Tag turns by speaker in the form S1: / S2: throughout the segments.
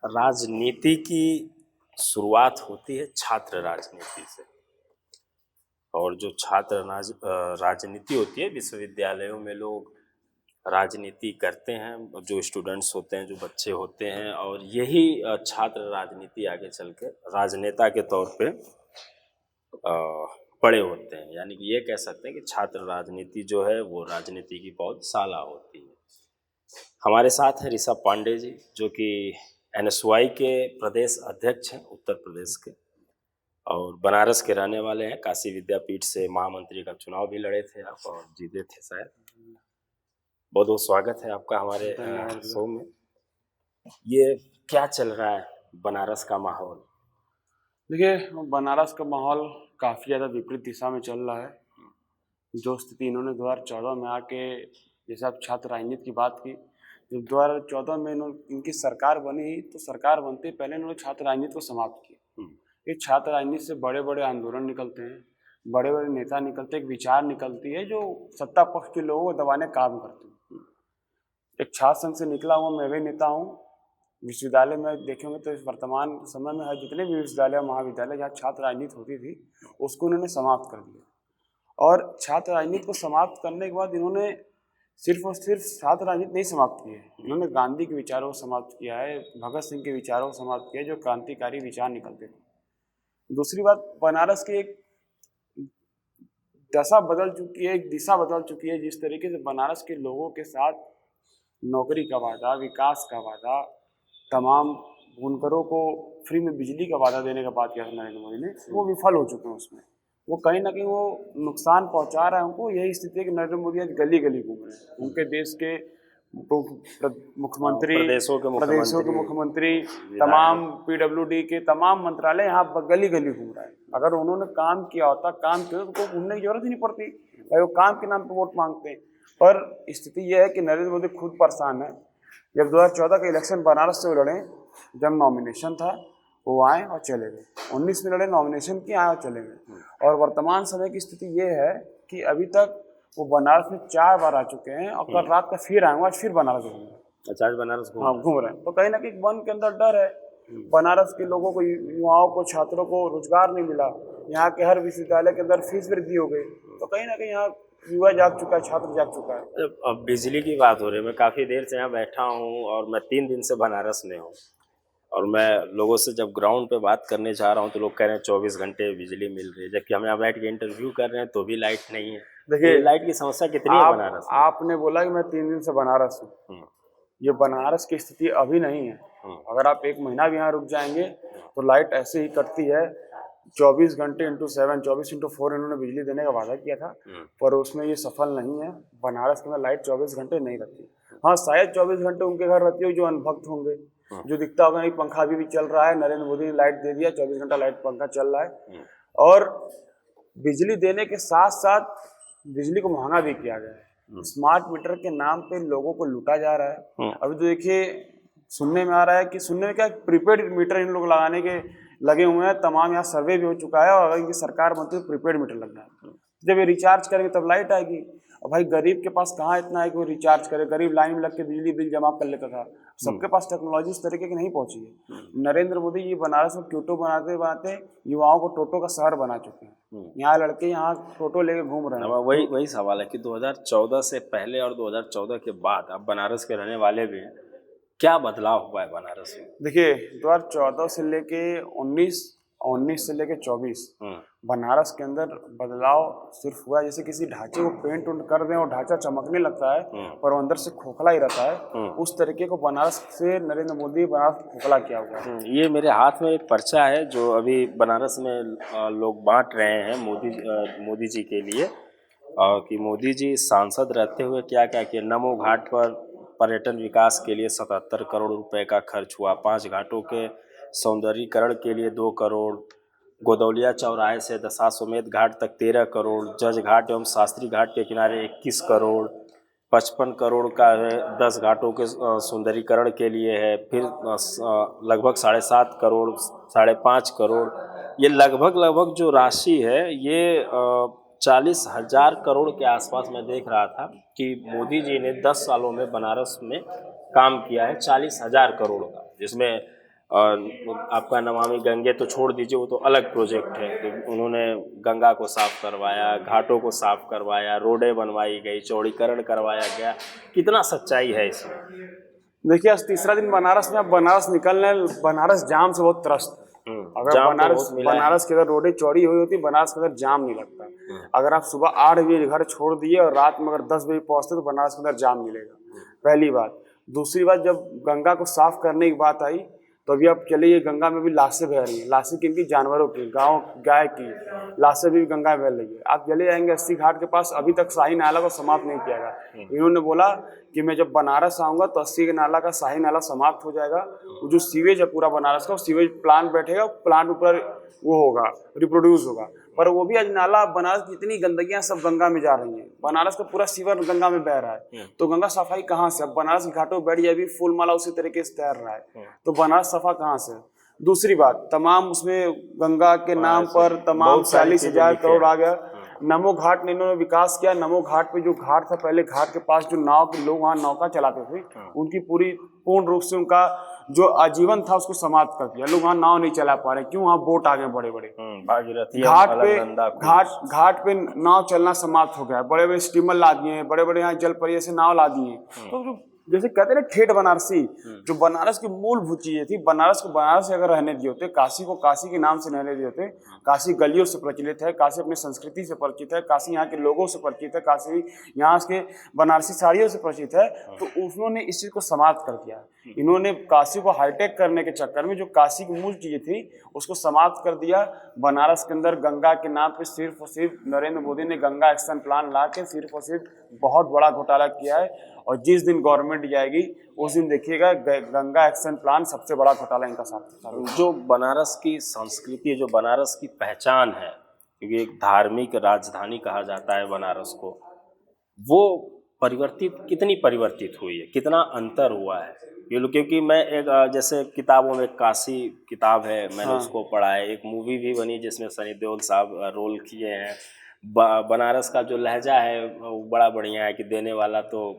S1: राजनीति की शुरुआत होती है छात्र राजनीति से। और जो राजनीति होती है, विश्वविद्यालयों में लोग राजनीति करते हैं, जो स्टूडेंट्स होते हैं, जो बच्चे होते हैं, और यही छात्र राजनीति आगे चल के राजनेता के तौर पे बड़े होते हैं। यानी कि ये कह सकते हैं कि छात्र राजनीति जो है वो राजनीति की पौधशाला होती है। हमारे साथ हैं ऋषभ पांडे जी, जो कि NSY के प्रदेश अध्यक्ष हैं उत्तर प्रदेश के, और बनारस के रहने वाले हैं। काशी विद्यापीठ से महामंत्री का चुनाव भी लड़े थे आप और जीते थे शायद। बहुत बहुत स्वागत है आपका हमारे शो में। ये क्या चल रहा है बनारस का माहौल?
S2: देखिए, बनारस का माहौल काफ़ी ज़्यादा विपरीत दिशा में चल रहा है। जो स्थिति इन्होंने 2014 में आके, जैसे आप छात्र राजनीति की बात की, जब 2014 में इनकी सरकार बनी, तो सरकार बनते पहले इन्होंने छात्र राजनीति को समाप्त किया। ये छात्र राजनीति से बड़े बड़े आंदोलन निकलते हैं, बड़े बड़े नेता निकलते हैं, एक विचार निकलती है जो सत्ता पक्ष के लोगों को दबाने का काम करते हैं। एक छात्र संघ से निकला हुआ मैं भी नेता हूँ। विश्वविद्यालय में देखेंगे तो इस वर्तमान समय में हर जितने भी विश्वविद्यालय महाविद्यालय जहाँ छात्र राजनीति होती थी, उसको उन्होंने समाप्त कर दिया। और छात्र राजनीति को समाप्त करने के बाद इन्होंने सिर्फ और सिर्फ छात्र राजनीति नहीं समाप्त की है, इन्होंने गांधी के विचारों को समाप्त किया है, भगत सिंह के विचारों को समाप्त किया है, जो क्रांतिकारी विचार निकलते थे। दूसरी बात, बनारस की एक दशा बदल चुकी है, एक दिशा बदल चुकी है। जिस तरीके से बनारस के लोगों के साथ नौकरी का वादा, विकास का वादा, तमाम बुनकरों को फ्री में बिजली का वादा देने का बात किया था नरेंद्र मोदी ने, वो विफल हो चुके हैं उसमें। वो कहीं ना कहीं वो नुकसान पहुंचा रहा है उनको। यही स्थिति है कि नरेंद्र मोदी आज गली गली घूम रहे हैं। उनके देश के मुख्यमंत्री, प्रदेशों के मुख्यमंत्री, तमाम PWD के तमाम मंत्रालय यहाँ गली गली घूम रहा है। अगर उन्होंने काम किया होता, काम किया तो उनको घूमने की जरूरत ही नहीं पड़ती भाई, वो काम के नाम पर वोट मांगते हैं। पर स्थिति यह है कि नरेंद्र मोदी खुद परेशान है। जब 2014 का इलेक्शन बनारस से वो लड़े, जब नॉमिनेशन था वो आए और चले गए। 19 में लड़े, नॉमिनेशन किए, आए और चले गए। और वर्तमान समय की स्थिति ये है कि अभी तक वो बनारस में 4 बार आ चुके हैं और कल रात का फिर आएंगे, आज फिर बनारस घूमेंगे।
S1: अच्छा, आज बनारस
S2: घूम रहे हैं। तो कहीं ना कहीं मन के अंदर डर है। बनारस के लोगों को, युवाओं को, छात्रों को रोजगार नहीं मिला। यहाँ के हर विश्वविद्यालय के अंदर फीस वृद्धि हो गई। तो कहीं ना कहीं यहाँ युवा जाग चुका है, छात्र जाग चुका है।
S1: अब बिजली की बात हो रही है, मैं काफ़ी देर से यहाँ बैठा हूँ और मैं 3 दिन से बनारस में हूँ, और मैं लोगों से जब ग्राउंड पे बात करने जा रहा हूँ तो लोग कह रहे हैं 24 घंटे बिजली मिल रही है, जबकि हम यहाँ बैठ के इंटरव्यू कर रहे हैं तो भी लाइट नहीं है। देखिए, लाइट की समस्या कितनी है बनारस में?
S2: आपने बोला कि मैं 3 दिन से बनारस हूँ। ये बनारस की स्थिति अभी नहीं है। अगर आप 1 महीना भी यहाँ रुक जाएंगे तो लाइट ऐसे ही कटती है। 24 घंटे × 7, 24/4 इन्होंने बिजली देने का वादा किया था, पर उसमें ये सफल नहीं है। बनारस के अंदर लाइट 24 घंटे नहीं रहती। हाँ, शायद 24 घंटे उनके घर रहती हो जो अनभक्त होंगे, जो दिखता होगा नहीं पंखा अभी भी चल रहा है, नरेंद्र मोदी ने लाइट दे दिया, 24 घंटा लाइट पंखा चल रहा है। और बिजली देने के साथ साथ बिजली को महंगा भी किया गया है। स्मार्ट मीटर के नाम पे लोगों को लूटा जा रहा है। अभी तो देखिए, सुनने में आ रहा है कि क्या प्रीपेड मीटर इन लोग लगाने के लगे हुए हैं। तमाम यहाँ सर्वे भी हो चुका है, और अगर इनकी सरकार बनती है तो प्रीपेड मीटर लगना है। जब ये रिचार्ज करेंगे तब लाइट आएगी। और भाई, गरीब के पास कहाँ इतना है कि वो रिचार्ज करे? गरीब लाइन में लग के बिजली बिल जमा कर लेता था। सबके पास टेक्नोलॉजी उस तरीके की नहीं पहुंची है। नरेंद्र मोदी जी बनारस में क्यूटो बनाते बनाते युवाओं को टोटो का शहर बना चुके हैं। यहाँ लड़के यहाँ टोटो लेके घूम रहे हैं।
S1: वही सवाल है कि 2014 से पहले और 2014 के बाद, आप बनारस के रहने वाले भी हैं, क्या बदलाव हुआ है बनारस में?
S2: देखिए, 2014 से लेके 19 से लेके 24 बनारस के अंदर बदलाव सिर्फ हुआ जैसे किसी ढांचे को पेंट उंट कर दें और ढांचा चमकने लगता है, पर वो अंदर से खोखला ही रहता है। उस तरीके को बनारस से नरेंद्र मोदी बनारस खोखला किया हुआ है।
S1: ये मेरे हाथ में एक पर्चा है जो अभी बनारस में लोग बांट रहे हैं मोदी जी के लिए, कि मोदी जी सांसद रहते हुए क्या क्या किया। नमो घाट पर पर्यटन विकास के लिए 77 करोड़ रुपए का खर्च हुआ। 5 घाटों के सौंदर्यीकरण के लिए 2 करोड़, गोदौलिया चौराहे से दशाश्वमेध घाट तक 13 करोड़, जज घाट एवं शास्त्री घाट के किनारे 21 करोड़, 55 करोड़ का है 10 घाटों के सुंदरीकरण के लिए है। फिर लगभग 7.5 करोड़, 5.5 करोड़, ये लगभग जो राशि है ये 40,000 करोड़ के आसपास मैं देख रहा था कि मोदी जी ने 10 सालों में बनारस में काम किया है 40,000 करोड़ का, जिसमें और आपका नमामि गंगे तो छोड़ दीजिए, वो तो अलग प्रोजेक्ट है। तो उन्होंने गंगा को साफ करवाया, घाटों को साफ करवाया, रोडें बनवाई गई, चौड़ीकरण करवाया गया। कितना सच्चाई है इसमें?
S2: देखिए आज तीसरा दिन बनारस में, अब बनारस निकलने, बनारस जाम से बहुत त्रस्त है। अगर
S1: जाम तो
S2: बनारस
S1: बहुत मिला है।
S2: बनारस के अगर रोडें चौड़ी हुई होती, बनारस के अंदर जाम नहीं लगता। अगर आप सुबह 8 बजे घर छोड़ दिए और रात में अगर 10 बजे पहुंचते तो बनारस के अंदर जाम मिलेगा, पहली बात। दूसरी बात, जब गंगा को साफ करने की बात आई तो अभी आप चलिए, गंगा में भी लाशें बह रही हैं। लाशें किनकी? जानवरों की, गाँव गाय की लाशें भी गंगा में बह रही है। आप चले जाएंगे अस्सी घाट के पास, अभी तक शाही नाला को समाप्त नहीं किया गया। इन्होंने बोला कि मैं जब बनारस आऊंगा तो अस्सी के नाला का शाही नाला समाप्त हो जाएगा। वो जो सीवेज है पूरा बनारस का, वो सीवेज प्लांट बैठेगा, प्लांट ऊपर वो होगा, रिप्रोड्यूस होगा। पर वो भी आज नाला, बनारस की इतनी गंदगियां सब गंगा में जा रही हैं। बनारस का पूरा सीवर गंगा में बह रहा है, तो गंगा सफाई कहाँ से? अब बनारस के घाटों पर बैठ जाए भी फूल माला उसी तरीके से तैर रहा है, तो बनारस सफा कहाँ से? दूसरी बात, तमाम उसमें गंगा के नाम पर तमाम 40,000 करोड़ आ गया। नमो घाट ने इन्होंने विकास किया। नमो घाट पे जो घाट था, पहले घाट के पास जो नाव के लोग वहाँ नौका चलाते थे, उनकी पूर्ण रूप से उनका जो आजीवन था उसको समाप्त कर दिया। लोग वहाँ नाव नहीं चला पा रहे, क्यों? वहाँ बोट आ गए बड़े बड़े।
S1: भागीरथी,
S2: घाट पे नाव चलना समाप्त हो गया। बड़े बड़े स्टीमर ला दिए हैं, बड़े बड़े यहाँ जल परियों से नाव ला दिए हैं। तो जो जैसे कहते हैं ना ठेठ बनारसी, जो बनारस की मूलभूत चीजें थी, बनारस को बनारस से अगर रहने दिए होते, काशी को काशी के नाम से रहने दिए होते, काशी गलियों से प्रचलित है, काशी अपनी संस्कृति से परिचित है, काशी यहाँ के लोगों से परिचित है, काशी यहाँ के बनारसी साड़ियों से परिचित है, तो उन्होंने इस चीज को समाप्त कर दिया। इन्होंने काशी को हाईटेक करने के चक्कर में जो काशी की मूल चीजें थी उसको समाप्त कर दिया। बनारस के अंदर गंगा के नाम पे सिर्फ और सिर्फ नरेंद्र मोदी ने गंगा एक्शन प्लान ला के सिर्फ और सिर्फ बहुत बड़ा घोटाला किया है। और जिस दिन गवर्नमेंट जाएगी उस दिन देखिएगा गंगा एक्शन प्लान सबसे बड़ा घोटाला इनका साथ।
S1: जो बनारस की संस्कृति, जो बनारस की पहचान है, क्योंकि एक धार्मिक राजधानी कहा जाता है बनारस को, वो कितनी परिवर्तित हुई है, कितना अंतर हुआ है ये लोग? क्योंकि मैं एक जैसे किताबों में काशी किताब है, मैंने उसको पढ़ा है। एक मूवी भी बनी जिसमें सनी देओल साहब रोल किए हैं। बनारस का जो लहजा है वो बड़ा बढ़िया है कि देने वाला तो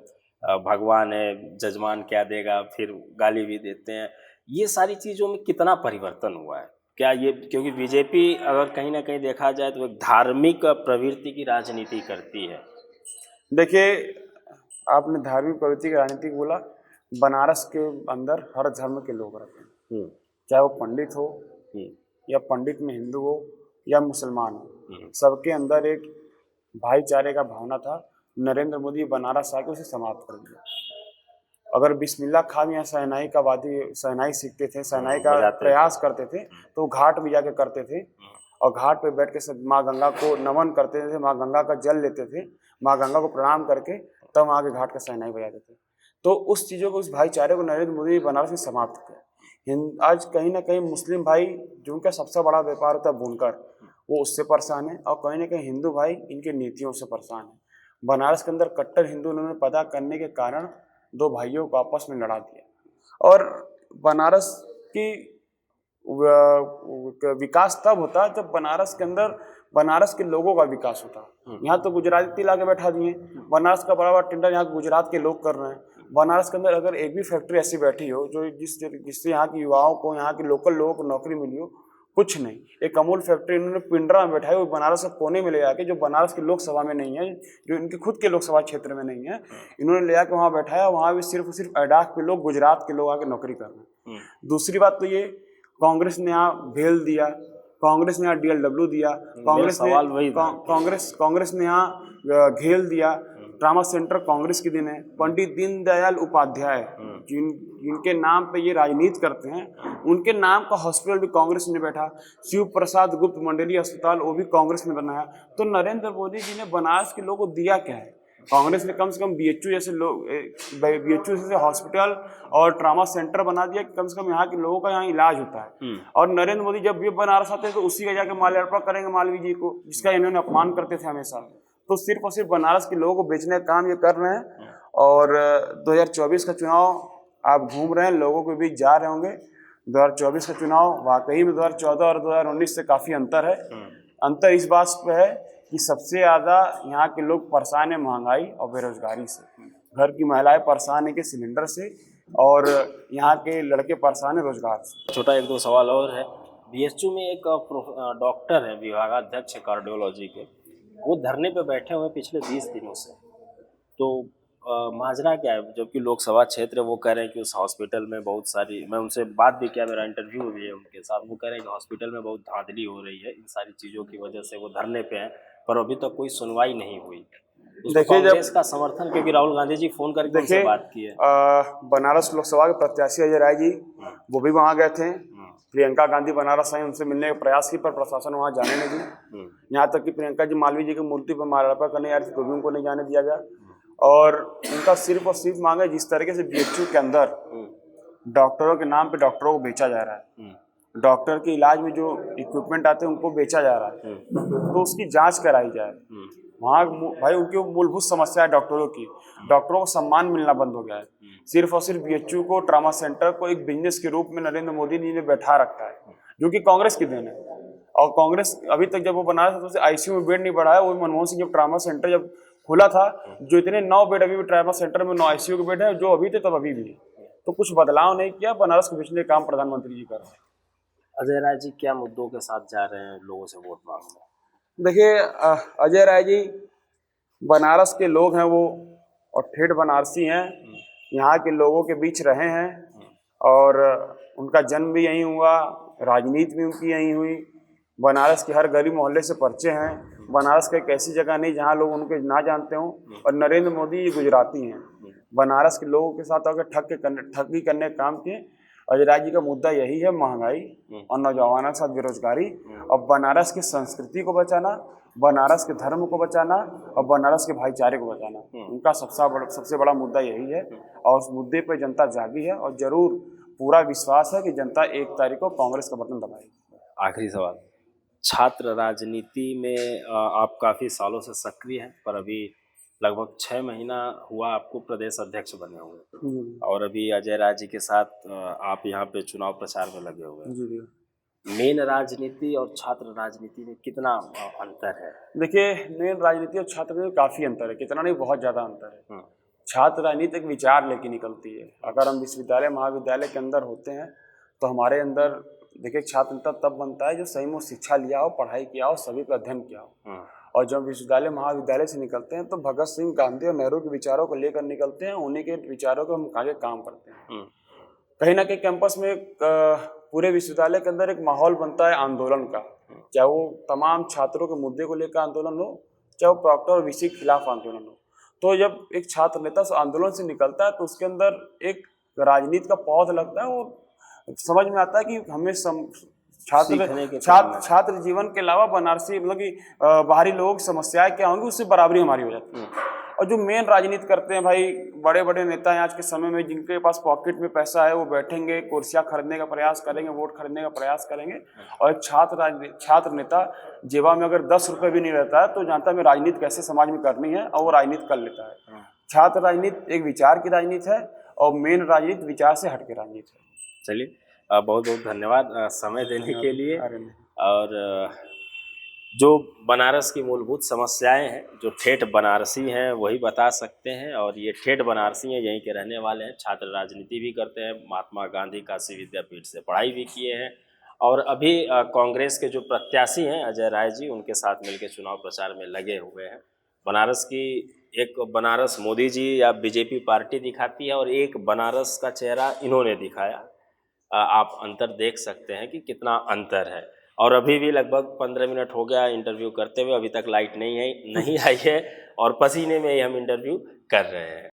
S1: भगवान है, जजमान क्या देगा, फिर गाली भी देते हैं। ये सारी चीज़ों में कितना परिवर्तन हुआ है? क्या ये, क्योंकि बीजेपी अगर कहीं ना कहीं देखा जाए तो एक धार्मिक प्रवृत्ति की राजनीति करती है।
S2: देखिए, आपने धार्मिक प्रवृत्ति की राजनीति बोला, बनारस के अंदर हर धर्म के लोग रहते हैं, चाहे वो पंडित हो या पंडित में हिंदू हो या मुसलमान हो, सबके अंदर एक भाईचारे का भावना था। नरेंद्र मोदी बनारस आके उसे समाप्त कर दिया। अगर बिस्मिल्लाह खान या शहनाई का वादी, शहनाई सीखते थे, शहनाई का प्रयास करते थे, तो घाट में जाके करते थे और घाट पे बैठ के सब माँ गंगा को नमन करते थे, माँ गंगा का जल लेते थे, माँ गंगा को प्रणाम करके तब आगे घाट का शहनाई बजाते थे। तो उस चीज़ों को, उस भाईचारे को नरेंद्र मोदी बनारस में समाप्त किया। आज कहीं ना कहीं मुस्लिम भाई, जो उनका सबसे बड़ा व्यापार होता है बुनकर, वो उससे परेशान है, और कहीं ना कहीं हिंदू भाई इनके नीतियों से परेशान है। बनारस के अंदर कट्टर हिंदू उन्होंने पैदा करने के कारण दो भाइयों को आपस में लड़ा दिया। और बनारस की विकास तब होता जब बनारस के अंदर बनारस के लोगों का विकास होता। यहाँ तो गुजराती ला के बैठा दिए, बनारस का बड़ा बड़ा टेंडर यहाँ गुजरात के लोग कर रहे हैं। बनारस के अंदर अगर एक भी फैक्ट्री ऐसी बैठी हो जो जिससे यहाँ के युवाओं को, यहाँ के लोकल लोगों को नौकरी मिली हो, कुछ नहीं। एक अमूल फैक्ट्री इन्होंने पिंडरा में बैठाई, वो बनारस के कोने में ले जाके, जो बनारस की लोकसभा में नहीं है, जो इनके खुद के लोकसभा क्षेत्र में नहीं है, इन्होंने ले जाके वहाँ बैठाया। वहाँ भी सिर्फ अडाक पे लोग, गुजरात के लोग आके नौकरी कर रहे हैं। दूसरी बात तो ये, कांग्रेस ने यहाँ भेल दिया, कांग्रेस ने यहाँ DLW दिया, कांग्रेस ने यहाँ घेल दिया। ट्रामा सेंटर कांग्रेस के दिन है। पंडित दीनदयाल उपाध्याय जिनके नाम पे ये राजनीति करते हैं, उनके नाम का हॉस्पिटल भी कांग्रेस ने बैठा। शिव प्रसाद गुप्त मंडलीय अस्पताल वो भी कांग्रेस ने बनाया। तो नरेंद्र मोदी जी ने बनारस के लोगों को दिया क्या है? कांग्रेस ने कम से कम BHU जैसे हॉस्पिटल और ट्रामा सेंटर बना दिया कि कम से कम यहाँ के लोगों का यहाँ इलाज होता है। और नरेंद्र मोदी जब भी बनारस आते हैं तो उसी का जाके माल्यार्पण करेंगे मालवीय जी को, जिसका इन्होंने अपमान करते थे हमेशा। तो सिर्फ और सिर्फ बनारस के लोगों को बेचने का काम ये कर रहे हैं। और 2024 का चुनाव आप घूम रहे हैं, लोगों के बीच जा रहे होंगे। 2024 का चुनाव वाकई में 2014 और 2019 से काफ़ी अंतर है। अंतर इस बात पे है कि सबसे ज़्यादा यहाँ के लोग परेशान है महंगाई और बेरोजगारी से। घर की महिलाएं परेशान है कि सिलेंडर से, और यहाँ के लड़के परेशान हैं रोजगार से।
S1: छोटा एक दो सवाल और है। बीएचयू में एक डॉक्टर है विभागाध्यक्ष कार्डियोलॉजी के, वो धरने पे बैठे हुए पिछले 20 दिनों से। तो माजरा क्या है? जबकि लोकसभा क्षेत्र वो कह रहे हैं कि उस हॉस्पिटल में बहुत सारी, मैं उनसे बात भी किया, मेरा इंटरव्यू भी है उनके साथ, वो कह रहे हैं कि हॉस्पिटल में बहुत धांधली हो रही है, इन सारी चीज़ों की वजह से वो धरने पे हैं, पर अभी तक कोई सुनवाई नहीं हुई। उसको कांग्रेस का समर्थन, क्योंकि राहुल गांधी जी फोन करके उनसे बात की है।
S2: बनारस लोकसभा के प्रत्याशी अजय राय जी वो भी वहाँ गए थे, प्रियंका गांधी बनारस आई, उनसे मिलने का प्रयास की, पर प्रशासन वहाँ जाने नहीं दी। यहाँ तक कि प्रियंका जी मालवीय जी की मूर्ति पर माल्यार्पण करने आ रही थी तो भी उनको नहीं जाने दिया गया। और उनका सिर्फ और सिर्फ मांग है, जिस तरीके से बीएचयू के अंदर डॉक्टरों के नाम पे डॉक्टरों को बेचा जा रहा है, डॉक्टर के इलाज में जो इक्विपमेंट आते हैं उनको बेचा जा रहा है, तो उसकी जांच कराई जाए। वहाँ भाई उनकी मूलभूत समस्या है डॉक्टरों की, डॉक्टरों को सम्मान मिलना बंद हो गया है। सिर्फ और सिर्फ बीएचयू को, ट्रामा सेंटर को एक बिजनेस के रूप में नरेंद्र मोदी जी ने बैठा रखा है, जो कि कांग्रेस की देन है। और कांग्रेस अभी तक जब वो बना था तो आईसीयू में बेड नहीं बढ़ाया। वो मनमोहन सिंह जब ट्रामा सेंटर जब खुला था, जो इतने 9 बेड अभी भी ट्रामा सेंटर में 9 आईसीयू के बेड है, जो अभी थे तब अभी भी, तो कुछ बदलाव नहीं किया। बनारस को बेचने का काम प्रधानमंत्री जी कर रहे हैं।
S1: अजय राय जी क्या मुद्दों के साथ जा रहे हैं लोगों से वोट मांगने?
S2: देखिए अजय राय जी बनारस के लोग हैं वो, और ठेठ बनारसी हैं, यहाँ के लोगों के बीच रहे हैं, और उनका जन्म भी यहीं हुआ, राजनीति भी उनकी यहीं हुई। बनारस के हर गली मोहल्ले से परिचय हैं। बनारस का एक ऐसी जगह नहीं जहाँ लोग उनके ना जानते हों। और नरेंद्र मोदी ये गुजराती हैं, बनारस के लोगों के साथ अगर ठगी करने का काम किए। अजय राय जी का मुद्दा यही है, महंगाई और नौजवानों के साथ बेरोजगारी, और बनारस की संस्कृति को बचाना, बनारस के धर्म को बचाना, और बनारस के भाईचारे को बचाना। उनका सबसे बड़ा मुद्दा यही है, और उस मुद्दे पर जनता जागी है, और जरूर पूरा विश्वास है कि जनता 1 तारीख को कांग्रेस का बटन दबाएगी।
S1: आखिरी सवाल, छात्र राजनीति में आप काफ़ी सालों से सक्रिय हैं, पर अभी लगभग 6 महीना हुआ आपको प्रदेश अध्यक्ष बने हुए, और अभी अजय राय जी के साथ आप यहाँ पे चुनाव प्रचार में लगे हुए हैं। मेन राजनीति और छात्र राजनीति में कितना अंतर है?
S2: देखिए, मेन राजनीति और छात्र में काफ़ी अंतर है, कितना नहीं, बहुत ज़्यादा अंतर है। छात्र राजनीति एक विचार लेके निकलती है। अगर हम विश्वविद्यालय महाविद्यालय के अंदर होते हैं तो हमारे अंदर, देखिए, छात्र नेता तब बनता है जो सही में शिक्षा लिया हो, पढ़ाई किया हो, सभी पर अध्ययन किया हो। और जब विश्वविद्यालय महाविद्यालय से निकलते हैं तो भगत सिंह, गांधी और नेहरू के विचारों को लेकर निकलते हैं, उन्हीं के विचारों को हम आगे काम करते हैं। कहीं ना कहीं कैंपस में पूरे विश्वविद्यालय के अंदर एक माहौल बनता है आंदोलन का, चाहे वो तमाम छात्रों के मुद्दे को लेकर आंदोलन हो, चाहे वो प्रॉक्टर और वीसी के खिलाफ आंदोलन हो। तो जब एक छात्र नेता आंदोलन से निकलता है तो उसके अंदर एक राजनीति का पौध लगता है, और समझ में आता है कि हमें छात्र जीवन के अलावा बनारसी, मतलब कि बाहरी लोगों की समस्याएं क्या होंगी, उससे बराबरी हमारी हो जाती है। और जो मेन राजनीति करते हैं भाई, बड़े बड़े नेता हैं आज के समय में, जिनके पास पॉकेट में पैसा है, वो बैठेंगे, कुर्सियां खरीदने का प्रयास करेंगे, वोट खरीदने का प्रयास करेंगे। और एक छात्र नेता जेबा में अगर 10 रुपये भी नहीं रहता है तो जानता है मैं राजनीति कैसे समाज में करनी है, और वो राजनीति कर लेता है। छात्र राजनीति एक विचार की राजनीति है, और मेन राजनीति विचार से हट के राजनीति है।
S1: चलिए, बहुत बहुत धन्यवाद समय देने के लिए। और जो बनारस की मूलभूत समस्याएं हैं, जो ठेठ बनारसी हैं वही बता सकते हैं, और ये ठेठ बनारसी हैं, यहीं के रहने वाले हैं, छात्र राजनीति भी करते हैं, महात्मा गांधी काशी विद्यापीठ से पढ़ाई भी किए हैं, और अभी कांग्रेस के जो प्रत्याशी हैं अजय राय जी, उनके साथ मिलकर चुनाव प्रचार में लगे हुए हैं। बनारस की एक बनारस मोदी जी या बीजेपी पार्टी दिखाती है, और एक बनारस का चेहरा इन्होंने दिखाया। आप अंतर देख सकते हैं कि कितना अंतर है। और अभी भी लगभग 15 मिनट हो गया इंटरव्यू करते हुए, अभी तक लाइट नहीं आई है, और पसीने में ही हम इंटरव्यू कर रहे हैं।